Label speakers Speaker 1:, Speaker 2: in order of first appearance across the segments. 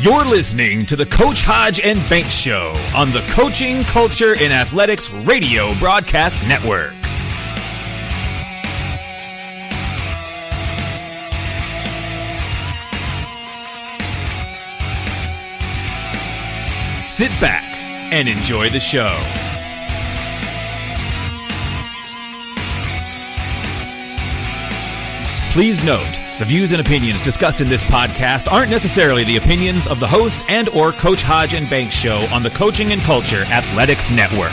Speaker 1: You're listening to the Coach Hodge and Banks Show on the Coaching, Culture, and Athletics Radio Broadcast Network. Sit back and enjoy the show. Please note, the views and opinions discussed in this podcast aren't necessarily the opinions of the host and or Coach Hodge and Banks Show on the Coaching and Culture Athletics Network.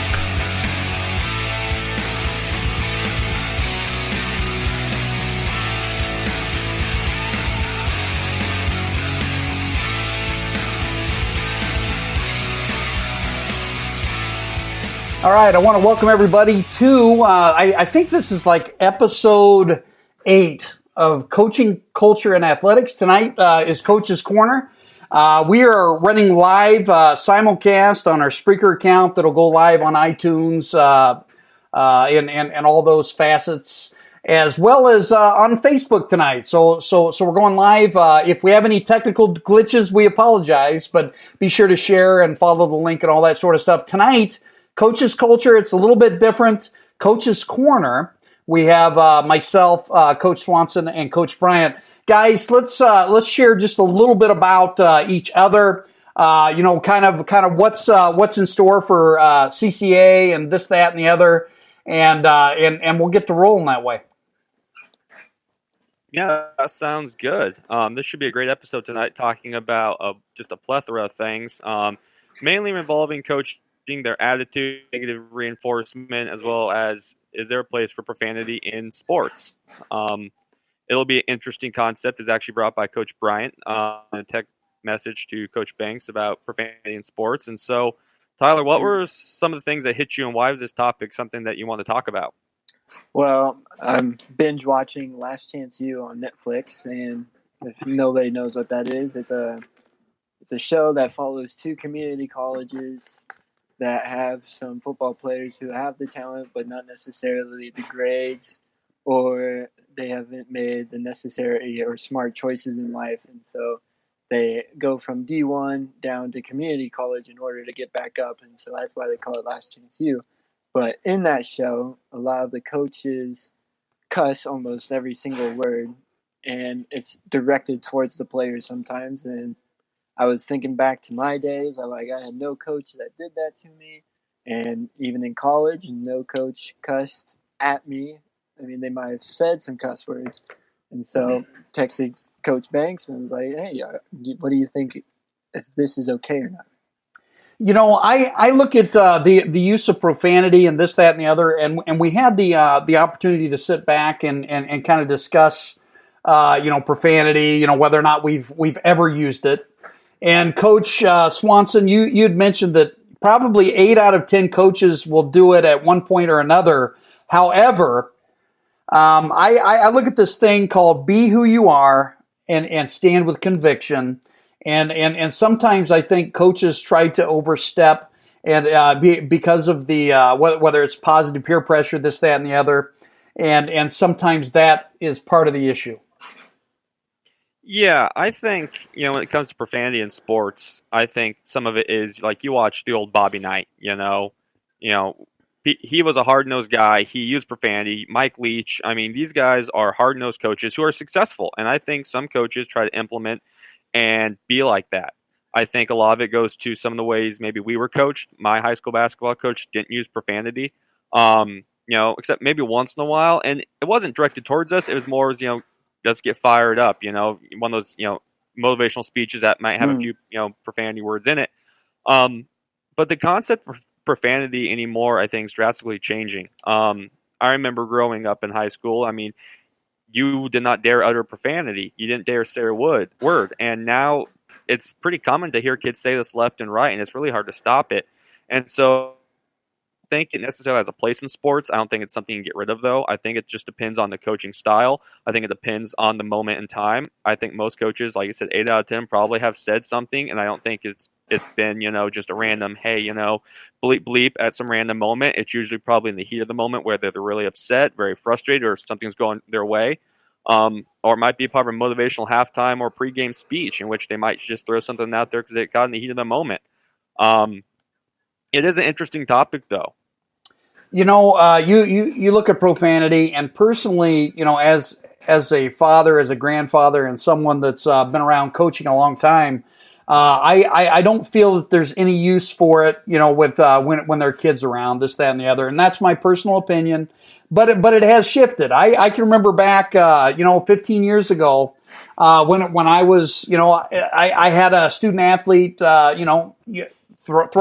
Speaker 2: All right, I want to welcome everybody to, I think this is like episode 8 of Coaching, Culture, and Athletics. Tonight is Coach's Corner. We are running live simulcast on our Spreaker account that'll go live on iTunes and all those facets, as well as on Facebook tonight. So we're going live. If we have any technical glitches, we apologize, but be sure to share and follow the link and all that sort of stuff. Tonight, Coach's Culture, it's a little bit different. Coach's Corner. We have myself, Coach Swanson, and Coach Bryant. Guys, let's share just a little bit about each other. Kind of what's in store for CCA and this, that, and the other, and we'll get to rolling that way.
Speaker 3: Yeah, that sounds good. This should be a great episode tonight, talking about just a plethora of things, mainly involving coaching, their attitude, negative reinforcement, as well as is there a place for profanity in sports? It'll be an interesting concept. It's actually brought by Coach Bryant in a text message to Coach Banks about profanity in sports. And so, Tyler, what were some of the things that hit you, and why was this topic something that you want to talk about?
Speaker 4: Well, I'm binge watching Last Chance U on Netflix, and if nobody knows what that is, it's a show that follows 2 community colleges that have some football players who have the talent but not necessarily the grades, or they haven't made the necessary or smart choices in life. And so they go from D1 down to community college in order to get back up. And so that's why they call it Last Chance U. But in that show, a lot of the coaches cuss almost every single word, and it's directed towards the players sometimes. And I was thinking back to my days. I had no coach that did that to me. And even in college, no coach cussed at me. I mean, they might have said some cuss words. And so texted Coach Banks and was like, hey, what do you think, if this is okay or not?
Speaker 2: You know, I look at the use of profanity and this, that, and the other, and we had the opportunity to sit back and kind of discuss, profanity, whether or not we've ever used it. And Coach Swanson, you'd mentioned that probably 8 out of 10 coaches will do it at one point or another. However, I look at this thing called be who you are and stand with conviction. And sometimes I think coaches try to overstep and because of the whether it's positive peer pressure, this, that, and the other. And sometimes that is part of the issue.
Speaker 3: Yeah, I think, when it comes to profanity in sports, I think some of it is, like, you watch the old Bobby Knight, he was a hard-nosed guy. He used profanity. Mike Leach, these guys are hard-nosed coaches who are successful. And I think some coaches try to implement and be like that. I think a lot of it goes to some of the ways maybe we were coached. My high school basketball coach didn't use profanity, except maybe once in a while. And it wasn't directed towards us. It was more as, let's get fired up, one of those, motivational speeches that might have a few, profanity words in it. But the concept of profanity anymore, I think, is drastically changing. I remember growing up in high school, you did not dare utter profanity. You didn't dare say a word. And now it's pretty common to hear kids say this left and right, and it's really hard to stop it. And so I think it necessarily has a place in sports. I don't think it's something you can get rid of, though. I think it just depends on the coaching style. I think it depends on the moment in time. I think most coaches, like I said, 8 out of 10 probably have said something, and I don't think it's been, just a random, hey, bleep bleep at some random moment. It's usually probably in the heat of the moment where they're really upset, very frustrated, or something's going their way. Or it might be part of a motivational halftime or pregame speech in which they might just throw something out there because it got in the heat of the moment. It is an interesting topic, though.
Speaker 2: You look at profanity, and personally, as a father, as a grandfather, and someone that's been around coaching a long time, I don't feel that there's any use for it, with when their kids around, this, that, and the other, and that's my personal opinion. But it has shifted. I can remember back, 15 years ago, when I was, I had a student athlete, throw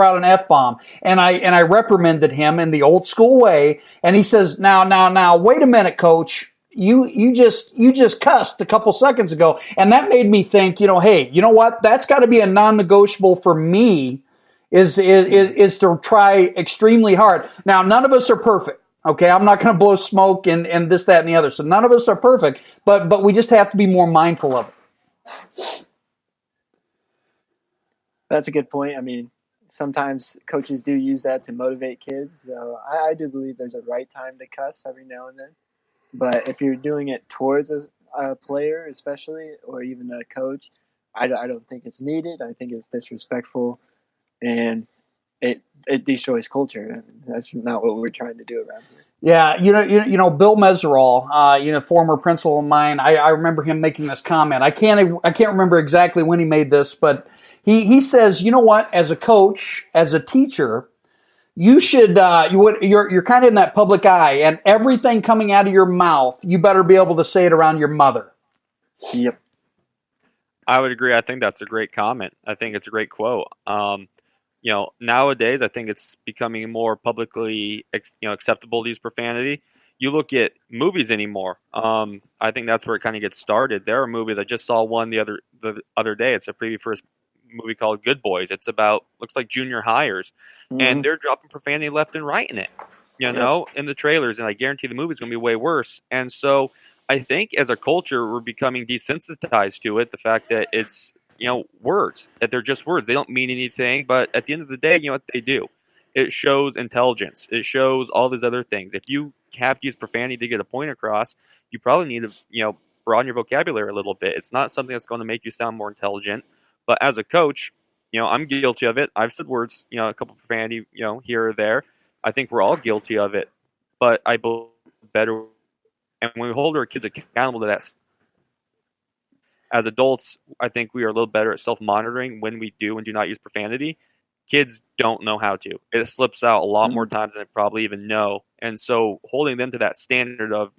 Speaker 2: out an F-bomb, and I reprimanded him in the old school way, and he says, now, wait a minute, coach. You just cussed a couple seconds ago, and that made me think, hey, you know what? That's got to be a non-negotiable for me, is to try extremely hard. Now, none of us are perfect. Okay, I'm not going to blow smoke and this, that, and the other. So none of us are perfect, but we just have to be more mindful of it.
Speaker 4: That's a good point. I mean, sometimes coaches do use that to motivate kids. So I do believe there's a right time to cuss every now and then. But if you're doing it towards a player, especially, or even a coach, I don't think it's needed. I think it's disrespectful, and it destroys culture. I mean, that's not what we're trying to do around here.
Speaker 2: Yeah, Bill Meserol, former principal of mine. I remember him making this comment. I can't remember exactly when he made this, but he says, you know what? As a coach, as a teacher, you should you're kind of in that public eye, and everything coming out of your mouth, you better be able to say it around your mother.
Speaker 4: Yep,
Speaker 3: I would agree. I think that's a great comment. I think it's a great quote. Nowadays, I think it's becoming more publicly, acceptable to use profanity. You look at movies anymore. I think that's where it kind of gets started. There are movies. I just saw one the other day. It's a preview for a movie called Good Boys. It's about, looks like junior hires, and they're dropping profanity left and right in it. In the trailers, and I guarantee the movie's going to be way worse. And so, I think as a culture, we're becoming desensitized to it. The fact that it's words, that they're just words. They don't mean anything, but at the end of the day, what they do? It shows intelligence. It shows all these other things. If you have to use profanity to get a point across, you probably need to, broaden your vocabulary a little bit. It's not something that's going to make you sound more intelligent. But as a coach, I'm guilty of it. I've said words, a couple of profanity, here or there. I think we're all guilty of it. But I believe better, and when we hold our kids accountable to that, as adults, I think we are a little better at self-monitoring when we do and do not use profanity. Kids don't know how to. It slips out a lot more times than they probably even know. And so holding them to that standard of,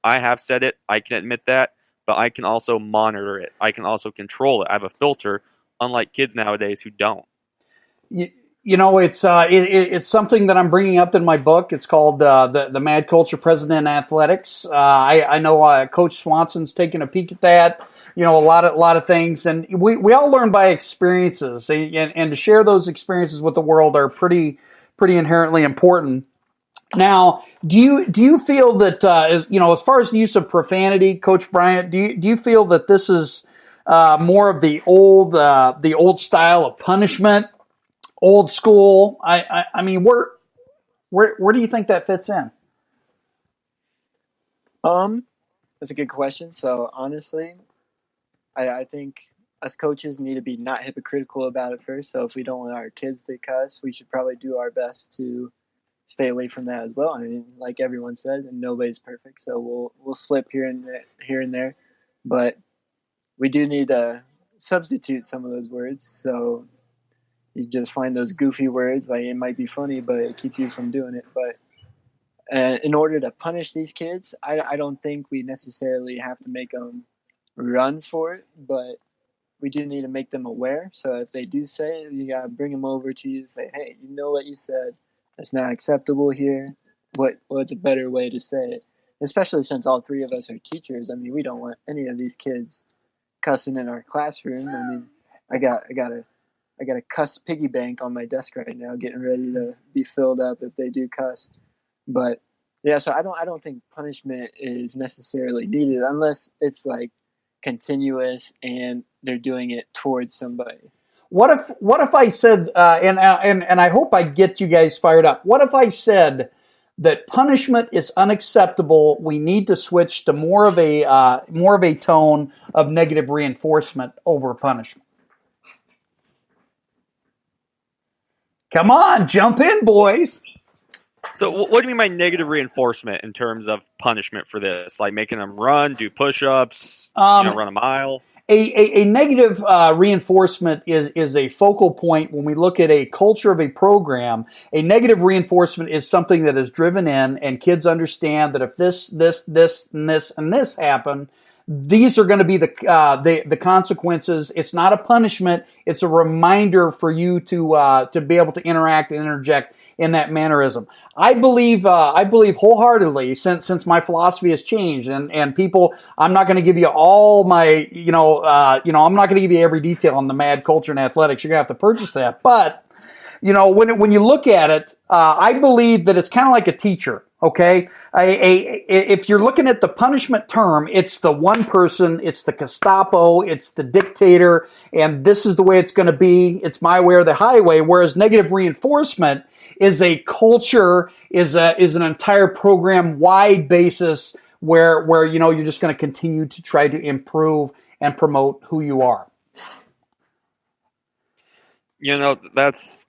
Speaker 3: I have said it, I can admit that, but I can also monitor it. I can also control it. I have a filter, unlike kids nowadays who don't.
Speaker 2: It's something that I'm bringing up in my book. It's called the Mad Culture President in Athletics. I know Coach Swanson's taking a peek at that. A lot of things, and we all learn by experiences, and to share those experiences with the world are pretty inherently important. Now, do you feel that as far as the use of profanity, Coach Bryant, do you feel that this is more of the old style of punishment? Old school. I mean, where do you think that fits in?
Speaker 4: That's a good question. So honestly, I think us coaches need to be not hypocritical about it first. So if we don't want our kids to cuss, we should probably do our best to stay away from that as well. I mean, like everyone said, nobody's perfect, so we'll slip here and there, but we do need to substitute some of those words. So you just find those goofy words, like it might be funny, but it keeps you from doing it. But in order to punish these kids, I don't think we necessarily have to make them run for it, but we do need to make them aware. So if they do say it, you got to bring them over to you and say, hey, you know what you said? That's not acceptable here. What's a better way to say it? Especially since all three of us are teachers. I mean, we don't want any of these kids cussing in our classroom. I mean, I got a cuss piggy bank on my desk right now, getting ready to be filled up if they do cuss. But yeah, so I don't think punishment is necessarily needed unless it's like continuous and they're doing it towards somebody.
Speaker 2: What if I said, and I hope I get you guys fired up. What if I said that punishment is unacceptable. We need to switch to more of a tone of negative reinforcement over punishment. Come on, jump in, boys.
Speaker 3: So what do you mean by negative reinforcement in terms of punishment for this? Like making them run, do push-ups, run a mile?
Speaker 2: A negative reinforcement is a focal point when we look at a culture of a program. A negative reinforcement is something that is driven in, and kids understand that if this, and this happen, these are going to be the consequences. It's not a punishment; it's a reminder for you to be able to interact and interject in that mannerism. I believe wholeheartedly, since my philosophy has changed, and people, I'm not going to give you all my, I'm not going to give you every detail on the mad culture in athletics. You're going to have to purchase that. But, when you look at it, I believe that it's kind of like a teacher. Okay, if you're looking at the punishment term, it's the one person, it's the Gestapo, it's the dictator, and this is the way it's going to be. It's my way or the highway. Whereas negative reinforcement is a culture, is an entire program-wide basis where you're just going to continue to try to improve and promote who you are.
Speaker 3: That's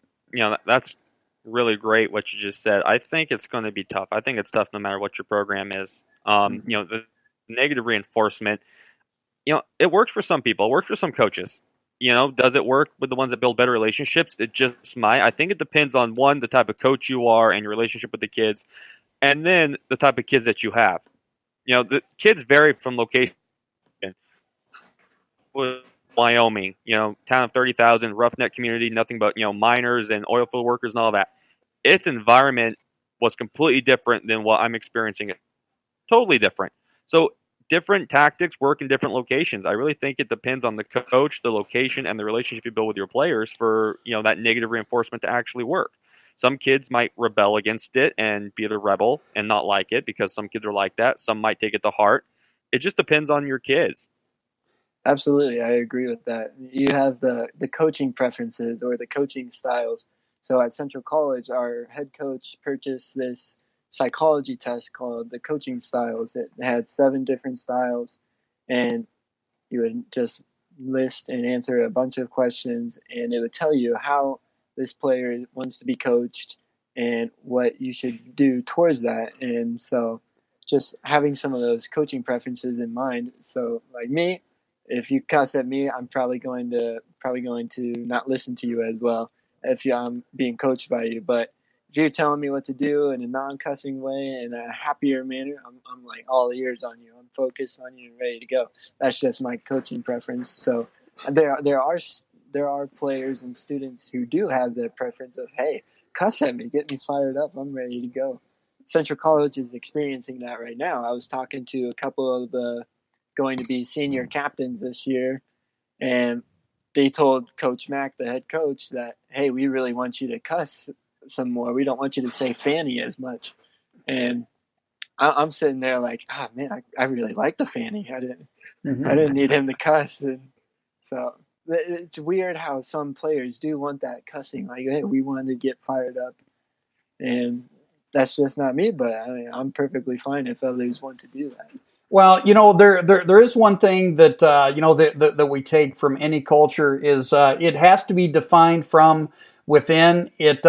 Speaker 3: really great what you just said. I think it's going to be tough. I think it's tough no matter what your program is. The negative reinforcement, it works for some people. It works for some coaches. Does it work with the ones that build better relationships? It just might. I think it depends on, one, the type of coach you are and your relationship with the kids, and then the type of kids that you have. The kids vary from location. Wyoming, town of 30,000, roughneck community, nothing but, miners and oil field workers and all that. Its environment was completely different than what I'm experiencing. Totally different. So different tactics work in different locations. I really think it depends on the coach, the location, and the relationship you build with your players for, that negative reinforcement to actually work. Some kids might rebel against it and be the rebel and not like it because some kids are like that. Some might take it to heart. It just depends on your kids.
Speaker 4: Absolutely, I agree with that. You have the coaching preferences or the coaching styles. So at Central College, our head coach purchased this psychology test called the coaching styles. It had 7 different styles, and you would just list and answer a bunch of questions, and it would tell you how this player wants to be coached and what you should do towards that. And so just having some of those coaching preferences in mind. So like me, if you cuss at me, I'm probably going to not listen to you as well if I'm being coached by you. But if you're telling me what to do in a non-cussing way, in a happier manner, I'm like all ears on you. I'm focused on you and ready to go. That's just my coaching preference. So there are players and students who do have the preference of, hey, cuss at me, get me fired up, I'm ready to go. Central College is experiencing that right now. I was talking to a couple of the going to be senior captains this year, and they told Coach Mack, the head coach, that, hey, we really want you to cuss some more. We don't want you to say Fanny as much. And I'm sitting there like, man, I really like the Fanny. I didn't need him to cuss. And so it's weird how some players do want that cussing. Like, hey, we want to get fired up. And that's just not me, but I'm perfectly fine if others want to do that.
Speaker 2: Well, there is one thing that that we take from any culture is it has to be defined from within. It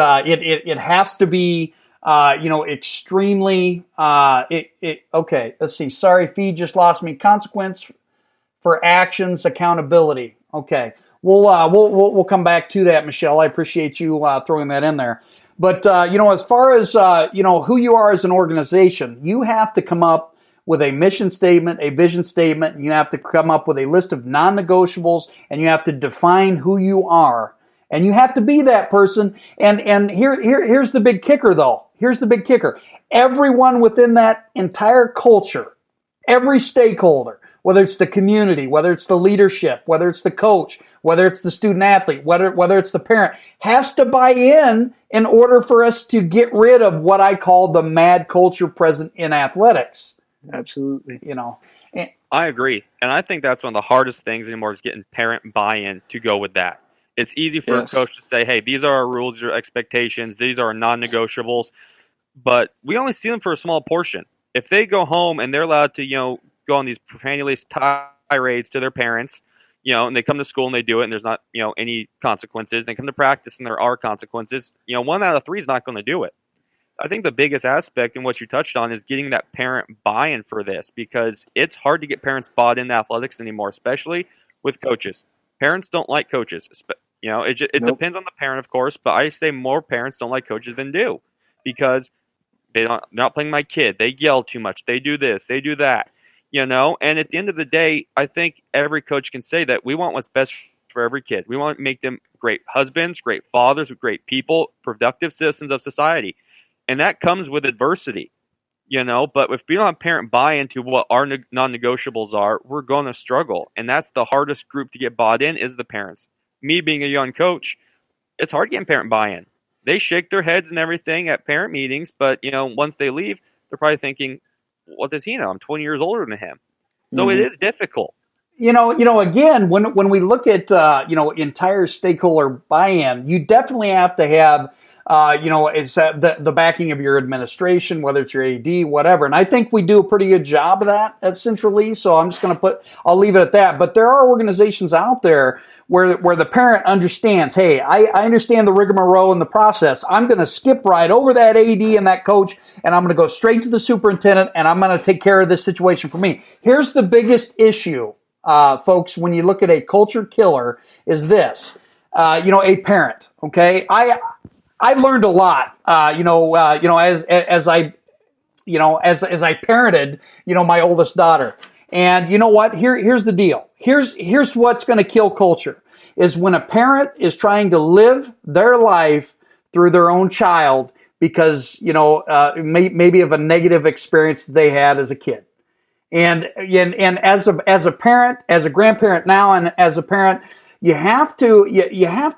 Speaker 2: has to be extremely okay. Let's see. Sorry, feed just lost me. Consequence for actions, accountability. Okay, we'll come back to that, Michelle. I appreciate you throwing that in there. But as far as who you are as an organization, you have to come up with a mission statement, a vision statement, and you have to come up with a list of non-negotiables, and you have to define who you are. And you have to be that person. And here's the big kicker, though. Here's the big kicker. Everyone within that entire culture, every stakeholder, whether it's the community, whether it's the leadership, whether it's the coach, whether it's the student athlete, whether it's the parent, has to buy in order for us to get rid of what I call the mad culture present in athletics.
Speaker 4: Absolutely.
Speaker 3: I agree. And I think that's one of the hardest things anymore is getting parent buy-in to go with that. It's easy for a coach to say, hey, these are our rules, these are expectations, these are our non-negotiables. but we only see them for a small portion. If they go home and they're allowed to, go on these profanity-laced tirades to their parents, and they come to school and they do it and there's not, any consequences. They come to practice and there are consequences. 1 out of 3 is not going to do it. I think the biggest aspect in what you touched on is getting that parent buy-in for this, because it's hard to get parents bought into athletics anymore, especially with coaches. Parents don't like coaches. It
Speaker 4: Nope.
Speaker 3: depends on the parent, of course, but I say more parents don't like coaches than do, because they're not playing my kid. They yell too much. They do this. They do that. And at the end of the day, I think every coach can say that we want what's best for every kid. We want to make them great husbands, great fathers, great people, productive citizens of society. And that comes with adversity, but if we don't have parent buy-in to what our non-negotiables are, we're going to struggle. And that's the hardest group to get bought in, is the parents. Me being a young coach, it's hard getting parent buy-in. They shake their heads and everything at parent meetings, but, once they leave, they're probably thinking, what does he know? I'm 20 years older than him. So It is difficult.
Speaker 2: Again, when we look at, entire stakeholder buy-in, you definitely have to have, it's the backing of your administration, whether it's your AD, whatever. And I think we do a pretty good job of that at Central Lee. So I'm just going to I'll leave it at that. But there are organizations out there where the parent understands, hey, I understand the rigmarole and the process. I'm going to skip right over that AD and that coach, and I'm going to go straight to the superintendent, and I'm going to take care of this situation for me. Here's the biggest issue, folks, when you look at a culture killer, is this. A parent, okay? I learned a lot, as I parented, my oldest daughter. And you know what? Here's the deal. Here's what's going to kill culture, is when a parent is trying to live their life through their own child because, maybe of a negative experience they had as a kid. And as a parent, as a grandparent now, and as a parent, you have to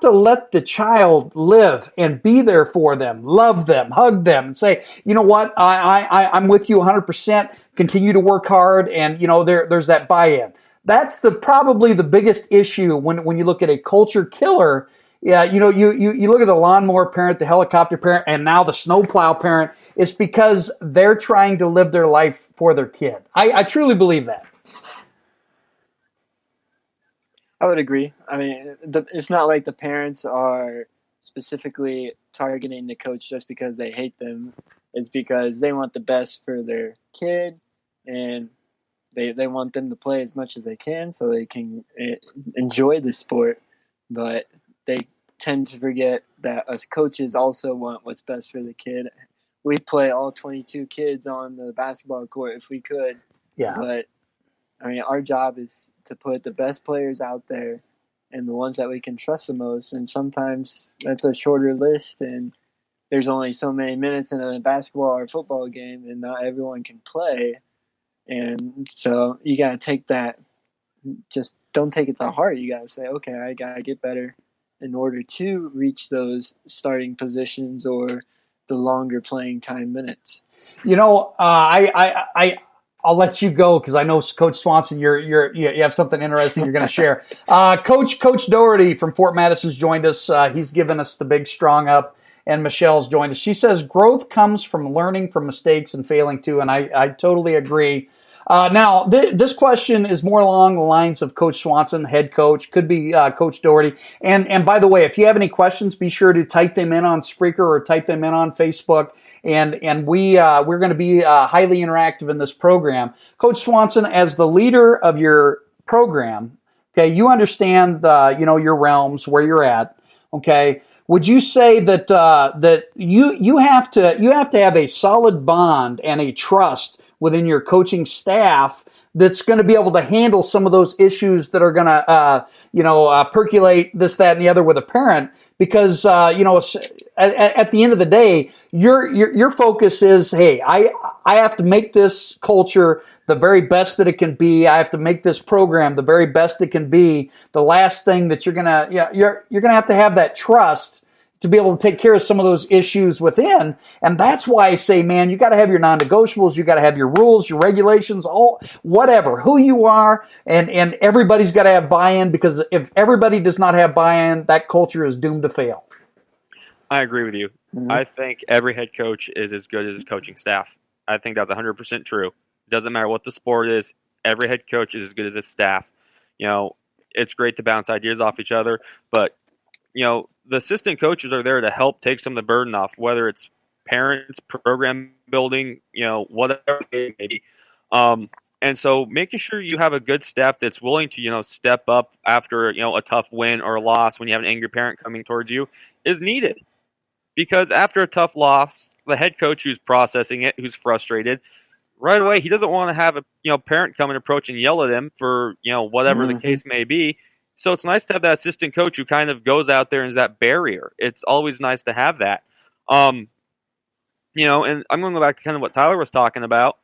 Speaker 2: let the child live and be there for them, love them, hug them, and say, you know what, I'm with you 100%. Continue to work hard, and there's that buy-in. That's probably the biggest issue when you look at a culture killer. Yeah, you look at the lawnmower parent, the helicopter parent, and now the snowplow parent. It's because they're trying to live their life for their kid. I truly believe that.
Speaker 4: I would agree. I mean, it's not like the parents are specifically targeting the coach just because they hate them. It's because they want the best for their kid, and they want them to play as much as they can so they can enjoy the sport. But they tend to forget that us coaches also want what's best for the kid. We'd play all 22 kids on the basketball court if we could.
Speaker 2: Yeah.
Speaker 4: But, I mean, our job is to put the best players out there and the ones that we can trust the most. And sometimes that's a shorter list, and there's only so many minutes in a basketball or football game, and not everyone can play. And so you got to take that. Just don't take it to heart. You got to say, okay, I got to get better in order to reach those starting positions or the longer playing time minutes.
Speaker 2: I'll let you go because I know Coach Swanson, you have something interesting you're going to share. Coach Doherty from Fort Madison's joined us. He's given us the big strong up, and Michelle's joined us. She says growth comes from learning from mistakes and failing too, and I totally agree. Now, this question is more along the lines of Coach Swanson, head coach, could be Coach Doherty. And by the way, if you have any questions, be sure to type them in on Spreaker or type them in on Facebook. And we're going to be highly interactive in this program. Coach Swanson, as the leader of your program, okay, you understand your realms, where you're at, okay. Would you say that that you have to have a solid bond and a trust within your coaching staff that's going to be able to handle some of those issues that are going to percolate this, that, and the other with a parent? Because at the end of the day, your focus is, hey, I have to make this culture the very best that it can be. I have to make this program the very best it can be. The last thing that you're gonna have that trust to be able to take care of some of those issues within. And that's why I say, man, you got to have your non-negotiables, you got to have your rules, your regulations, all whatever, who you are, and everybody's got to have buy-in, because if everybody does not have buy-in, that culture is doomed to fail.
Speaker 3: I agree with you.
Speaker 4: Mm-hmm.
Speaker 3: I think every head coach is as good as his coaching staff. I think that's 100% true. It doesn't matter what the sport is. Every head coach is as good as his staff. It's great to bounce ideas off each other, but the assistant coaches are there to help take some of the burden off, whether it's parents, program building, whatever it may be. And so making sure you have a good staff that's willing to, step up after, a tough win or a loss when you have an angry parent coming towards you is needed. Because after a tough loss, the head coach who's processing it, who's frustrated, right away he doesn't want to have a parent come and approach and yell at him for whatever the case may be. So it's nice to have that assistant coach who kind of goes out there and is that barrier. It's always nice to have that. And I'm going to go back to kind of what Tyler was talking about.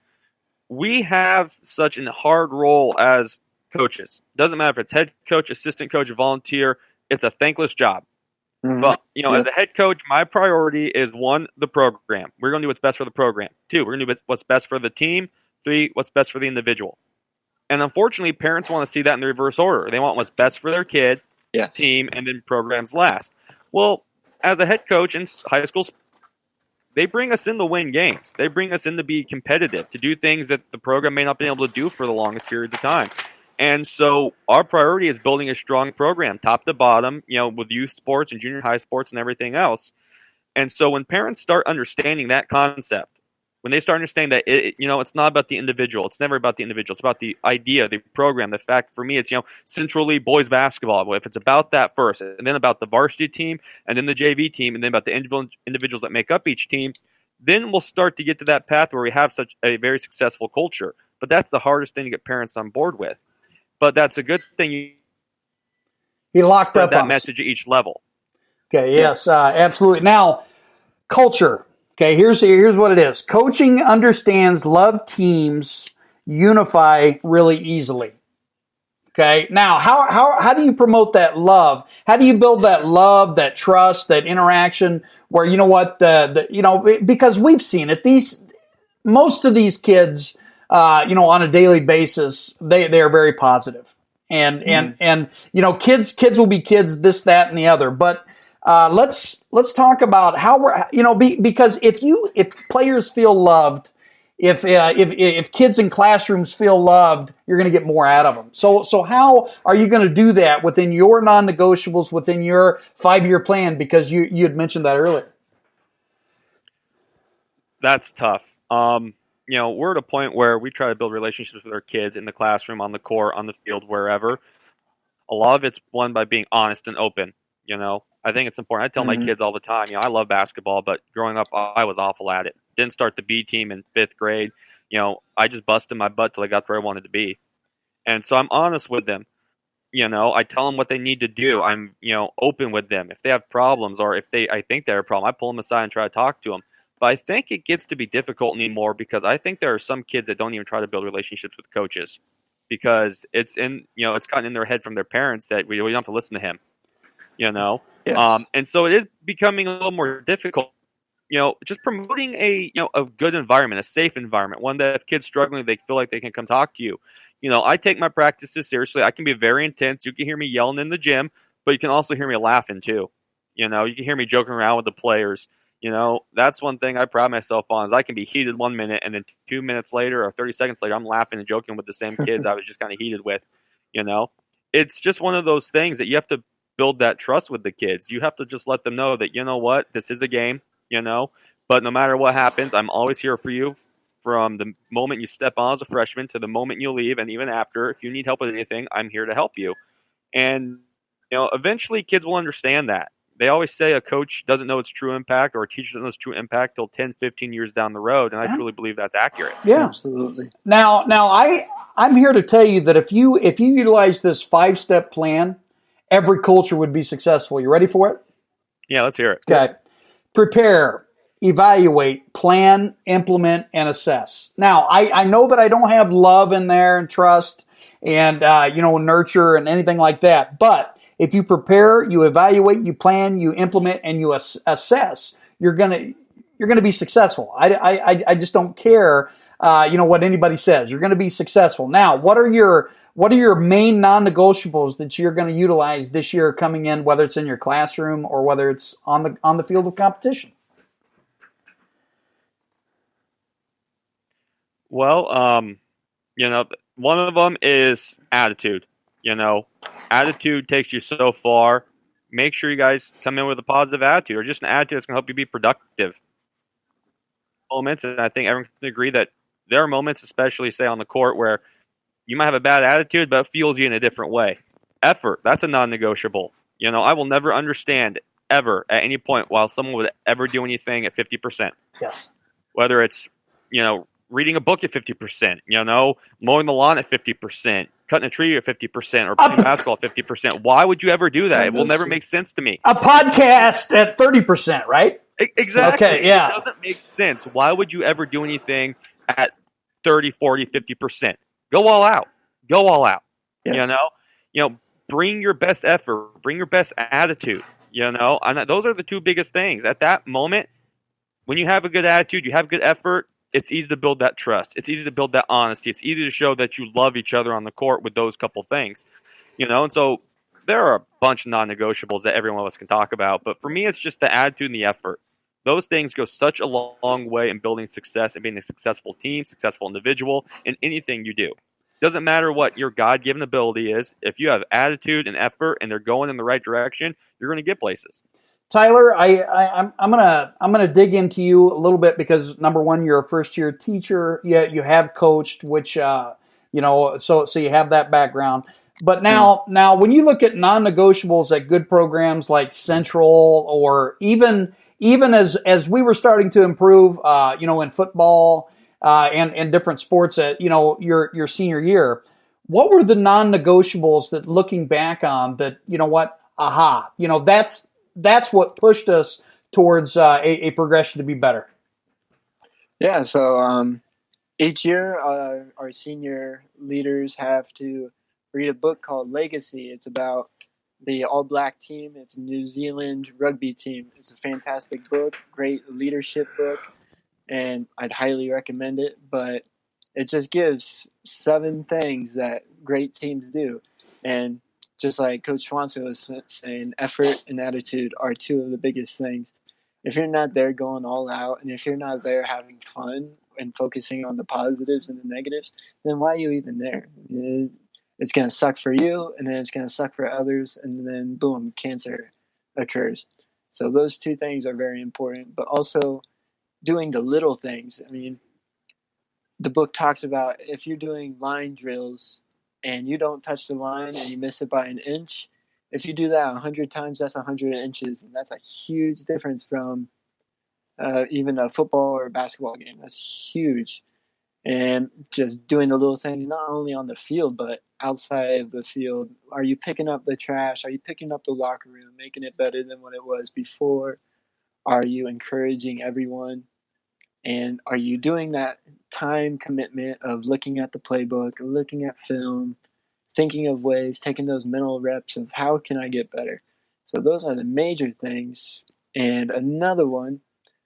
Speaker 3: We have such a hard role as coaches. Doesn't matter if it's head coach, assistant coach, volunteer. It's a thankless job.
Speaker 4: Mm-hmm.
Speaker 3: But, as a head coach, my priority is 1, the program. We're going to do what's best for the program. 2, we're going to do what's best for the team. 3, what's best for the individual. And unfortunately, parents want to see that in the reverse order. They want what's best for their kid, team, and then programs last. Well, as a head coach in high school, they bring us in to win games. They bring us in to be competitive, to do things that the program may not be able to do for the longest periods of time. And so our priority is building a strong program, top to bottom, with youth sports and junior high sports and everything else. And so when parents start understanding that concept, when they start understanding that it's not about the individual, it's never about the individual, it's about the idea, the program, the fact. For me, it's Central League boys basketball. If it's about that first, and then about the varsity team, and then the JV team, and then about the individuals that make up each team, then we'll start to get to that path where we have such a very successful culture. But that's the hardest thing to get parents on board with. But that's a good thing.
Speaker 2: He locked up
Speaker 3: that
Speaker 2: on
Speaker 3: message at each level.
Speaker 2: Okay. Yes. Absolutely. Now, culture. Okay. Here's what it is. Coaching understands love teams unify really easily. Okay. Now, how do you promote that love? How do you build that love, that trust, that interaction? Where because we've seen it. Most of these kids. On a daily basis, they are very positive. And kids will be kids, this, that, and the other. But let's talk about how we're, because if players feel loved, if kids in classrooms feel loved, you're going to get more out of them. So how are you going to do that within your non-negotiables, within your 5-year plan? Because you had mentioned that earlier.
Speaker 3: That's tough. We're at a point where we try to build relationships with our kids in the classroom, on the court, on the field, wherever. A lot of it's won by being honest and open. I think it's important. I tell my kids all the time, I love basketball, but growing up, I was awful at it. Didn't start the B team in 5th grade. I just busted my butt till I got where I wanted to be. And so I'm honest with them. I tell them what they need to do. I'm, open with them. If they have problems or if I think they have a problem, I pull them aside and try to talk to them. But I think it gets to be difficult anymore because I think there are some kids that don't even try to build relationships with coaches because it's gotten in their head from their parents that we don't have to listen to him,
Speaker 4: Yes.
Speaker 3: And so it is becoming a little more difficult, just promoting a good environment, a safe environment, one that if kids struggling, they feel like they can come talk to you. I take my practices seriously. I can be very intense. You can hear me yelling in the gym, but you can also hear me laughing too. You can hear me joking around with the players. That's one thing I pride myself on is I can be heated 1 minute and then 2 minutes later or 30 seconds later, I'm laughing and joking with the same kids I was just kind of heated with, It's just one of those things that you have to build that trust with the kids. You have to just let them know that, this is a game, but no matter what happens, I'm always here for you from the moment you step on as a freshman to the moment you leave. And even after, if you need help with anything, I'm here to help you. And, eventually kids will understand that. They always say a coach doesn't know its true impact or a teacher doesn't know its true impact till 10, 15 years down the road. And I truly believe that's accurate.
Speaker 2: Yeah,
Speaker 4: absolutely.
Speaker 2: Now I'm here to tell you that if you utilize this 5-step plan, every culture would be successful. You ready for it?
Speaker 3: Yeah, let's hear it.
Speaker 2: Okay. Prepare, evaluate, plan, implement, and assess. Now, I know that I don't have love in there and trust and, nurture and anything like that, but if you prepare, you evaluate, you plan, you implement, and you assess, you're gonna be successful. I just don't care, what anybody says. You're gonna be successful. Now, what are your what are your main non-negotiables that you're going to utilize this year coming in, whether it's in your classroom or whether it's on the field of competition?
Speaker 3: Well, one of them is attitude. Attitude takes you so far. Make sure you guys come in with a positive attitude, or just an attitude that's going to help you be productive. Moments, and I think everyone can agree that there are moments, especially say on the court, where you might have a bad attitude, but it fuels you in a different way. Effort, that's a non-negotiable. I will never understand ever at any point why someone would ever do anything at 50%.
Speaker 2: Yes.
Speaker 3: Whether it's, reading a book at 50%, mowing the lawn at 50%, cutting a tree at 50%, or playing basketball at 50%. Why would you ever do that? It will never make sense to me.
Speaker 2: A podcast at 30%, right?
Speaker 3: Exactly.
Speaker 2: Okay, yeah.
Speaker 3: It doesn't make sense. Why would you ever do anything at 30, 40, 50%? Go all out. Go all out. Yes. Bring your best effort. Bring your best attitude. And those are the two biggest things. At that moment, when you have a good attitude, you have good effort, it's easy to build that trust. It's easy to build that honesty. It's easy to show that you love each other on the court with those couple things. And so there are a bunch of non-negotiables that every one of us can talk about. But for me, it's just the attitude and the effort. Those things go such a long way in building success and being a successful team, successful individual in anything you do. Doesn't matter what your God-given ability is. If you have attitude and effort and they're going in the right direction, you're going to get places.
Speaker 2: Tyler, I'm gonna dig into you a little bit because number one, you're a first year teacher. You have coached, which so you have that background. But now when you look at non-negotiables at good programs like Central, or even as we were starting to improve, in football and different sports at your senior year, what were the non-negotiables that, looking back on, that that's what pushed us towards a progression to be better?
Speaker 4: Yeah, so each year our senior leaders have to read a book called Legacy. It's about the all-black team. It's a New Zealand rugby team. It's a fantastic book, great leadership book, and I'd highly recommend it. But it just gives 7 things that great teams do. And just like Coach Swanson was saying, effort and attitude are 2 of the biggest things. If you're not there going all out, and if you're not there having fun and focusing on the positives and the negatives, then why are you even there? It's going to suck for you, and then it's going to suck for others, and then boom, cancer occurs. So those 2 things are very important, but also doing the little things. I mean, the book talks about if you're doing line drills and you don't touch the line and you miss it by an inch, if you do that 100 times, that's 100 inches, and that's a huge difference from even a football or a basketball game. That's huge. And just doing the little things, not only on the field, but outside of the field. Are you picking up the trash? Are you picking up the locker room, making it better than what it was before? Are you encouraging everyone? And are you doing that time commitment of looking at the playbook, looking at film, thinking of ways, taking those mental reps of how can I get better? So those are the major things. And another one,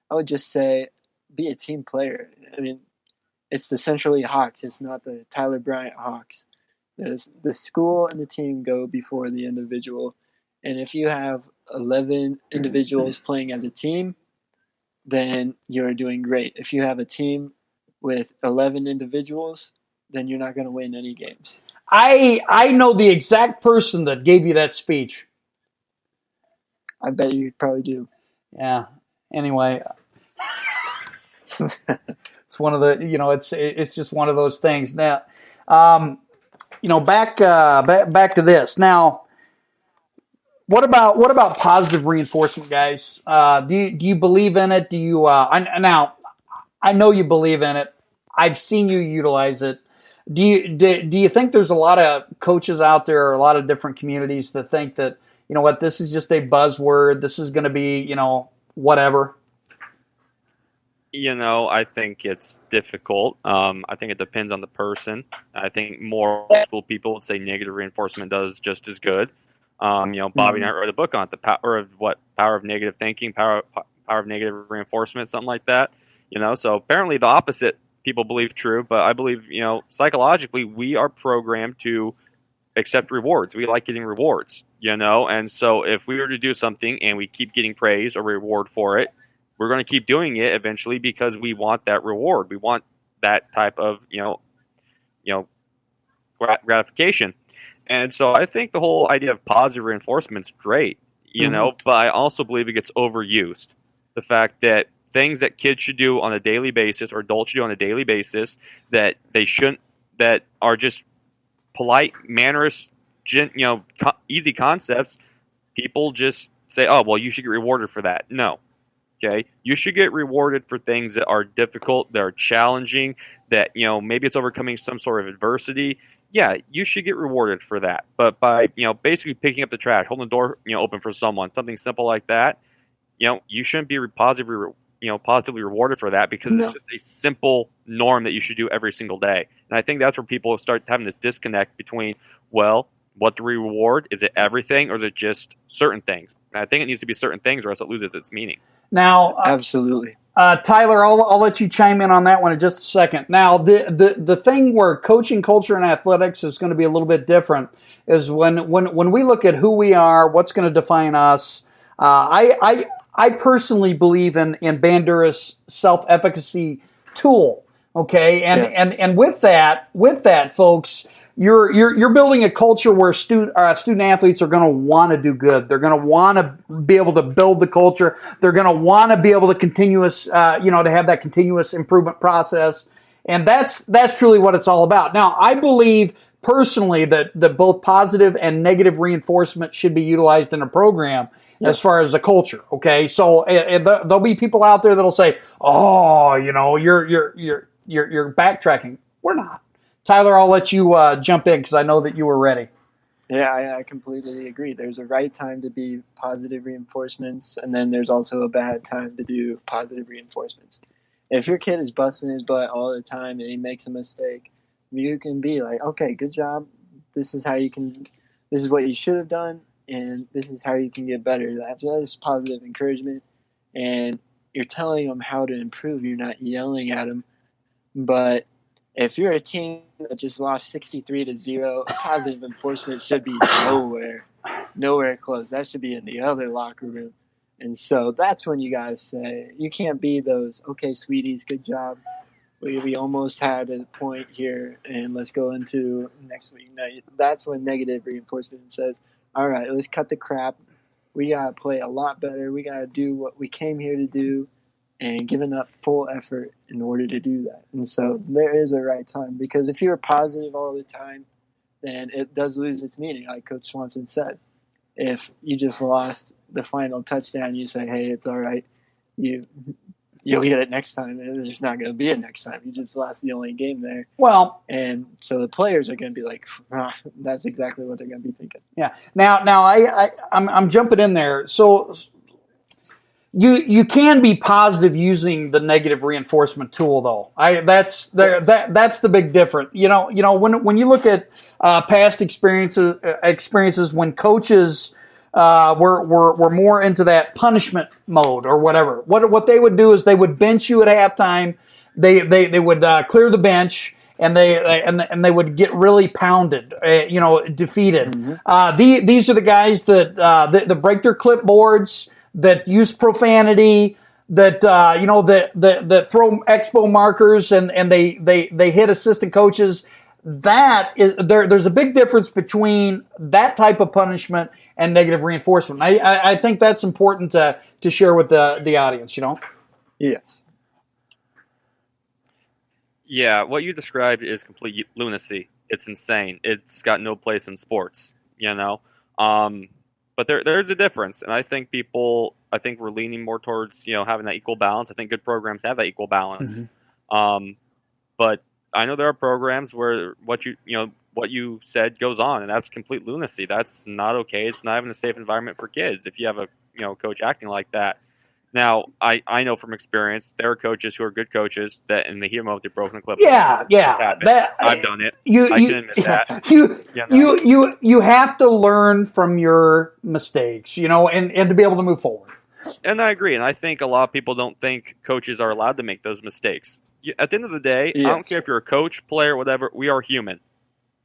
Speaker 4: I would just say, be a team player. I mean, it's the Central Lee Hawks. It's not the Tyler Bryant Hawks. The school and the team go before the individual. And if you have 11 individuals playing as a team, then you're doing great. If you have a team with 11 individuals, then you're not going to win any games.
Speaker 2: I know the exact person that gave you that speech.
Speaker 4: I bet you probably do.
Speaker 2: Yeah. Anyway, it's one of the it's just one of those things. Now, back to this. Now, what about positive reinforcement, guys? Do you believe in it? Do you? Now, I know you believe in it. I've seen you utilize it. Do you think there's a lot of coaches out there, or a lot of different communities that think that, this is just a buzzword. This is going to be, whatever.
Speaker 3: I think it's difficult. I think it depends on the person. I think more people would say negative reinforcement does just as good. Bobby and I wrote a book on it, the power of negative thinking, power of negative reinforcement, something like that. So apparently the opposite people believe true, but I believe, psychologically we are programmed to accept rewards. We like getting rewards, and so if we were to do something and we keep getting praise or reward for it, we're going to keep doing it eventually because we want that reward. We want that type of, gratification. And so I think the whole idea of positive reinforcement is great, but I also believe it gets overused. The fact that things that kids should do on a daily basis or adults should do on a daily basis that they shouldn't, that are just polite, mannerous, easy concepts, people just say, oh, well, you should get rewarded for that. No. Okay, you should get rewarded for things that are difficult, that are challenging, that, maybe it's overcoming some sort of adversity. Yeah, you should get rewarded for that. But by, basically picking up the trash, holding the door, open for someone, something simple like that, you shouldn't be positively rewarded for that because it's just a simple norm that you should do every single day. And I think that's where people start having this disconnect between, well, what to reward? Is it everything or is it just certain things? And I think it needs to be certain things or else it loses its meaning.
Speaker 2: Now,
Speaker 4: absolutely.
Speaker 2: Tyler, I'll let you chime in on that one in just a second. Now, the thing where coaching culture and athletics is going to be a little bit different is when we look at who we are, what's going to define us. I personally believe in Bandura's self-efficacy tool. Okay, and with that, folks, you're building a culture where student athletes are going to want to do good. They're going to want to be able to build the culture. They're going to want to be able to to have that continuous improvement process. And that's truly what it's all about. Now, I believe personally that both positive and negative reinforcement should be utilized in a program as far as the culture. Okay, so there'll be people out there that'll say, "Oh, you're backtracking." We're not. Tyler, I'll let you jump in because I know that you were ready.
Speaker 4: Yeah, I completely agree. There's a right time to be positive reinforcements, and then there's also a bad time to do positive reinforcements. If your kid is busting his butt all the time and he makes a mistake, you can be like, okay, good job. This is what you should have done, and this is how you can get better. That's positive encouragement, and you're telling them how to improve. You're not yelling at them, but if you're a team that just lost 63-0, positive enforcement should be nowhere close. That should be in the other locker room. And so that's when you guys say, you can't be those, okay, sweeties, good job. We almost had a point here, and let's go into next week. No, that's when negative reinforcement says, all right, let's cut the crap. We got to play a lot better. We got to do what we came here to do. And giving up full effort in order to do that. And so there is a right time, because if you're positive all the time, then it does lose its meaning, like Coach Swanson said. If you just lost the final touchdown, you say, hey, it's all right. You'll get it next time. There's not going to be a next time. You just lost the only game there.
Speaker 2: Well,
Speaker 4: and so the players are going to be like, that's exactly what they're going to be thinking.
Speaker 2: Yeah. Now I'm jumping in there. So You can be positive using the negative reinforcement tool, though. That's the big difference. When you look at past experiences when coaches were more into that punishment mode or whatever. What they would do is they would bench you at halftime. They would clear the bench. And they would get really pounded, defeated. Mm-hmm. These are the guys that break their clipboards, that use profanity, that throw expo markers and they hit assistant coaches. There's a big difference between that type of punishment and negative reinforcement. I think that's important to share with the audience.
Speaker 4: Yes.
Speaker 3: Yeah, what you described is complete lunacy. It's insane. It's got no place in sports. But there's a difference, and I think we're leaning more towards having that equal balance. I think good programs have that equal balance. Mm-hmm. But I know there are programs where what you said goes on, and that's complete lunacy. That's not okay. It's not even a safe environment for kids if you have a coach acting like that. Now, I know from experience there are coaches who are good coaches that in the heat moment they've broken a clip.
Speaker 2: Yeah.
Speaker 3: I've done it. I can admit that.
Speaker 2: You have to learn from your mistakes, and to be able to move forward.
Speaker 3: And I agree. And I think a lot of people don't think coaches are allowed to make those mistakes. at the end of the day,
Speaker 4: Yes.
Speaker 3: I don't care if you're a coach, player, whatever. We are human.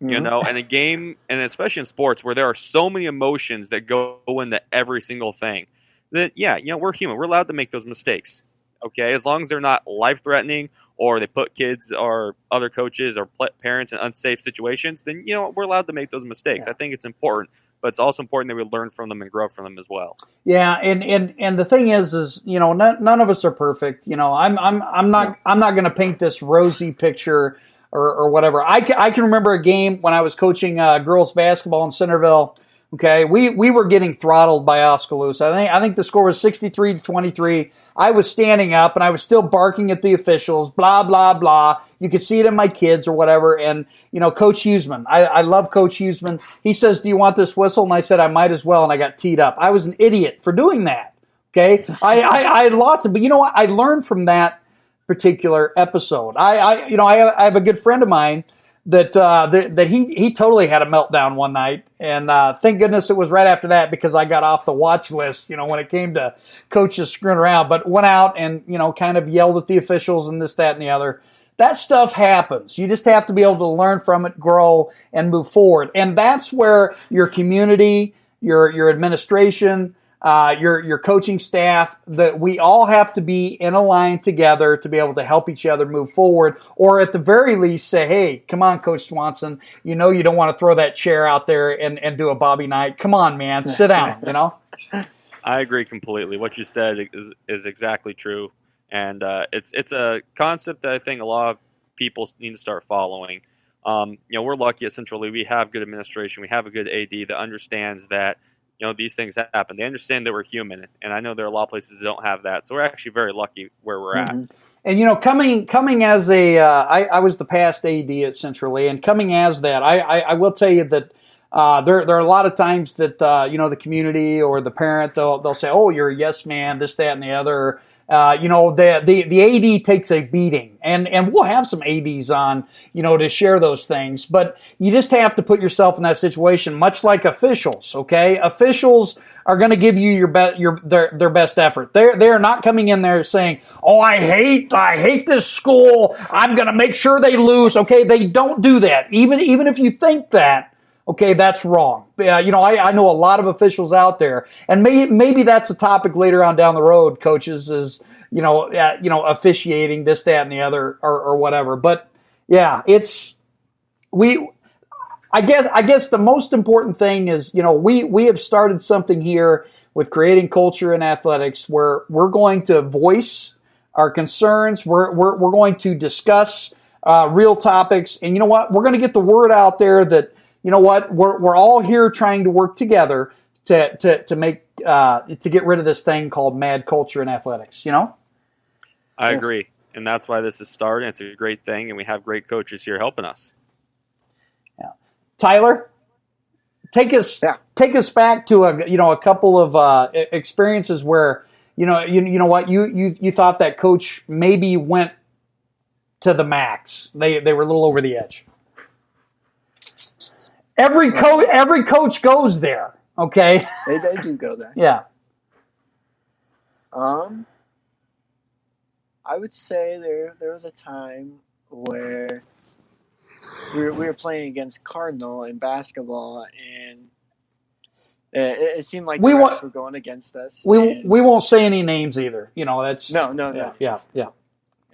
Speaker 4: Mhm.
Speaker 3: You know, and a game, and especially in sports where there are so many emotions that go into every single thing, that, yeah, you know, we're human. We're allowed to make those mistakes, okay? As long as they're not life-threatening or they put kids or other coaches or parents in unsafe situations, then, you know, we're allowed to make those mistakes.
Speaker 2: Yeah.
Speaker 3: I think it's important, but it's also important that we learn from them and grow from them as well.
Speaker 2: Yeah, and the thing is you know, none of us are perfect. You know, I'm not going to paint this rosy picture or whatever. I can remember a game when I was coaching girls basketball in Centerville. Okay, we were getting throttled by Oskaloosa. I think the score was 63-23. I was standing up and I was still barking at the officials. Blah blah blah. You could see it in my kids or whatever. And you know, Coach Huseman, I love Coach Huseman. He says, "Do you want this whistle?" And I said, "I might as well." And I got teed up. I was an idiot for doing that. Okay, I lost it, but you know what? I learned from that particular episode. I have a good friend of mine that he totally had a meltdown one night, and thank goodness it was right after that, because I got off the watch list, you know, when it came to coaches screwing around. But went out and, you know, kind of yelled at the officials and this, that, and the other. That stuff happens. You just have to be able to learn from it, grow, and move forward. And that's where your community, your administration, your coaching staff, that we all have to be in a line together to be able to help each other move forward, or at the very least say, "Hey, come on, Coach Swanson, you know you don't want to throw that chair out there and do a Bobby Knight. Come on, man, sit down." You know.
Speaker 3: I agree completely. What you said is exactly true, and it's a concept that I think a lot of people need to start following. You know, we're lucky at Central League. We have good administration. We have a good AD that understands that, you know, these things happen. They understand that we're human, and I know there are a lot of places that don't have that. So we're actually very lucky where we're at.
Speaker 2: And you know, coming as I was the past AD at Central Lee, and coming as that, I will tell you that there are a lot of times that you know, the community or the parent, they'll say, "Oh, you're a yes man," this, that, and the other. You know, the AD takes a beating, and we'll have some ADs on, you know, to share those things. But you just have to put yourself in that situation, much like officials. Okay, officials are going to give you their best effort. They're not coming in there saying, "Oh, I hate this school. I'm going to make sure they lose." Okay, they don't do that. Even if you think that. Okay, that's wrong. You know, I know a lot of officials out there, and maybe that's a topic later on down the road. Coaches is officiating this, that, and the other, or whatever. But yeah, I guess the most important thing is, you know, we have started something here with creating culture in athletics where we're going to voice our concerns. We're going to discuss real topics, and you know what? We're going to get the word out there that, you know what, we're all here trying to work together to make to get rid of this thing called mad culture in athletics. You know,
Speaker 3: I agree, and that's why this is starting. It's a great thing, and we have great coaches here helping us.
Speaker 2: Yeah, Tyler, take us back to a couple of experiences where you know what you thought that coach maybe went to the max. They were a little over the edge. Every coach goes there, okay?
Speaker 4: They do go there.
Speaker 2: Yeah.
Speaker 4: I would say there was a time where we were playing against Cardinal in basketball, and it seemed like the refs were going against us.
Speaker 2: We won't say any names either. You know, that's
Speaker 4: no.
Speaker 2: Yeah.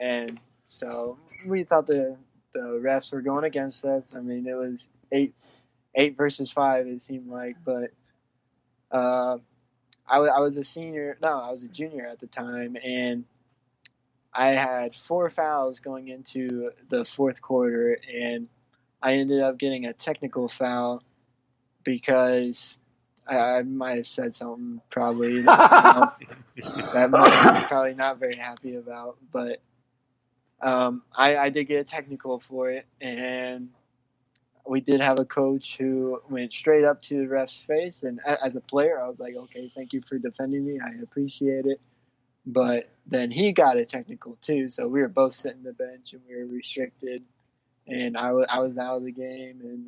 Speaker 4: And so we thought the refs were going against us. I mean, it was 8 versus 5, it seemed like, but I was a senior. No, I was a junior at the time, and I had 4 fouls going into the fourth quarter, and I ended up getting a technical foul because I might have said something probably that I'm probably not very happy about, but I did get a technical for it, and we did have a coach who went straight up to the ref's face, and as a player, I was like, "Okay, thank you for defending me. I appreciate it." But then he got a technical too, so we were both sitting the bench and we were restricted, and I was out of the game, and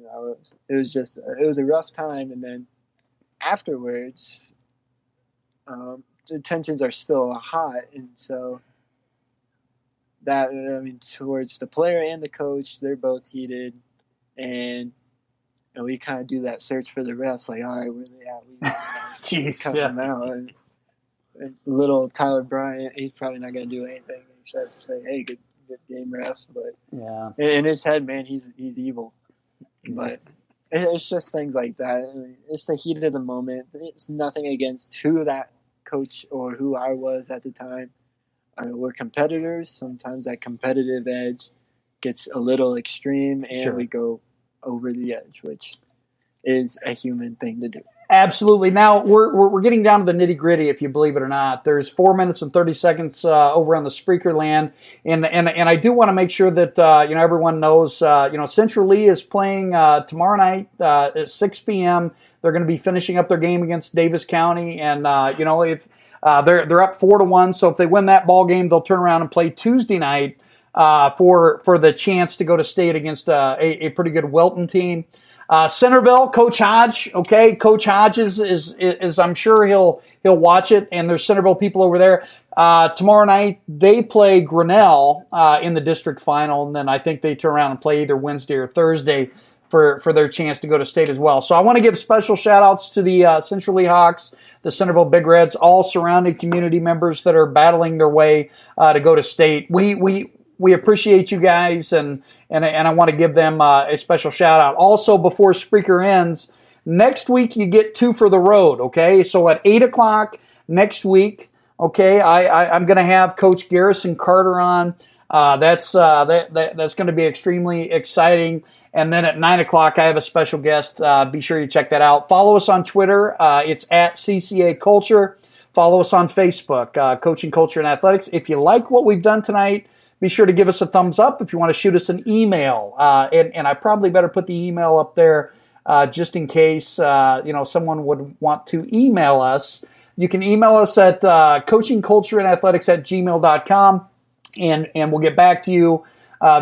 Speaker 4: it was a rough time. And then afterwards, the tensions are still hot, and so that, towards the player and the coach, they're both heated, and we kind of do that search for the refs, like, all right, where they at? We cuss them out. And little Tyler Bryant, he's probably not going to do anything except say, hey, good game, refs. But in his head, man, he's evil. But it's just things like that. It's the heat of the moment. It's nothing against who that coach or who I was at the time. We're competitors. Sometimes that competitive edge gets a little extreme, and we go over the edge, which is a human thing to do.
Speaker 2: Absolutely. Now we're getting down to the nitty gritty, if you believe it or not. There's 4 minutes and 30 seconds over on the Spreaker land, and I do want to make sure that everyone knows. Central Lee is playing tomorrow night at 6 p.m. They're going to be finishing up their game against Davis County, and if they're up 4-1, so if they win that ball game, they'll turn around and play Tuesday night for the chance to go to state against a pretty good Welton team. Centerville, Coach Hodge. Okay, Coach Hodge is I'm sure he'll watch it, and there's Centerville people over there. Tomorrow night they play Grinnell in the district final, and then I think they turn around and play either Wednesday or Thursday for their chance to go to state as well. So I want to give special shout outs to the Central Lee Hawks, the Centerville Big Reds, all surrounding community members that are battling their way to go to state. We appreciate you guys, and I want to give them a special shout out. Also, before Spreaker ends, next week you get 2 for the road. Okay, so at 8:00 next week. Okay, I'm going to have Coach Garrison Carter on. That's going to be extremely exciting. And then at 9:00 I have a special guest. Be sure you check that out. Follow us on Twitter. It's at CCA Culture. Follow us on Facebook, Coaching Culture and Athletics. If you like what we've done tonight, be sure to give us a thumbs up. If you want to shoot us an email, and I probably better put the email up there just in case someone would want to email us. You can email us at coachingcultureandathletics@gmail.com, and we'll get back to you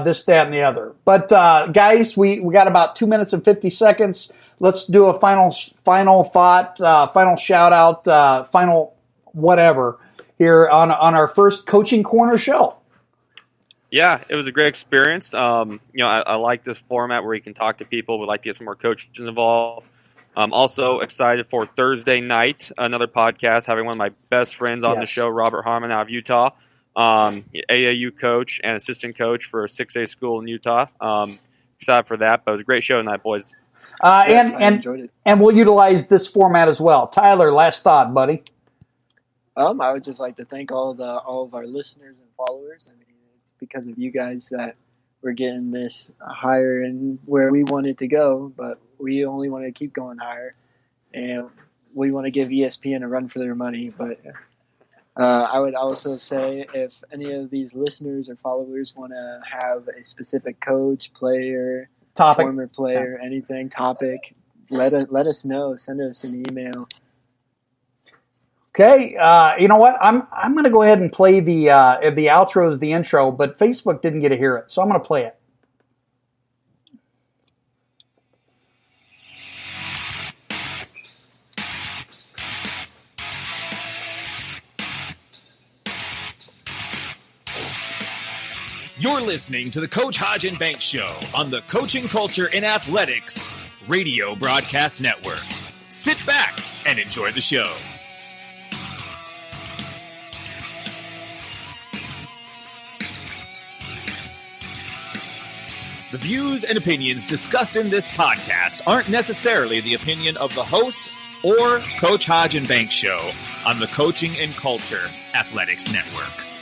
Speaker 2: this, that, and the other. But guys, we got about 2 minutes and 50 seconds. Let's do a final thought, final shout out, final whatever here on our first Coaching Corner show.
Speaker 3: Yeah, it was a great experience. I like this format where we can talk to people. We'd like to get some more coaches involved. I'm also excited for Thursday night, another podcast, having one of my best friends on the show, Robert Harmon out of Utah, AAU coach and assistant coach for a 6A school in Utah. Excited for that, but it was a great show tonight, boys.
Speaker 4: I enjoyed it.
Speaker 2: And we'll utilize this format as well. Tyler, last thought, buddy.
Speaker 4: I would just like to thank all of our listeners and followers. It's because of you guys that we're getting this higher and where we want it to go, but we only want to keep going higher, and we want to give ESPN a run for their money. But I would also say if any of these listeners or followers want to have a specific coach, player, former player, anything, topic, let us know. Send us an email.
Speaker 2: Okay, you know what? I'm going to go ahead and play the outro as the intro, but Facebook didn't get to hear it, so I'm going to play it.
Speaker 1: You're listening to the Coach Hodge and Banks Show on the Coaching Culture in Athletics Radio Broadcast Network. Sit back and enjoy the show. The views and opinions discussed in this podcast aren't necessarily the opinion of the host or Coach Hodge and Banks Show on the Coaching and Culture Athletics Network.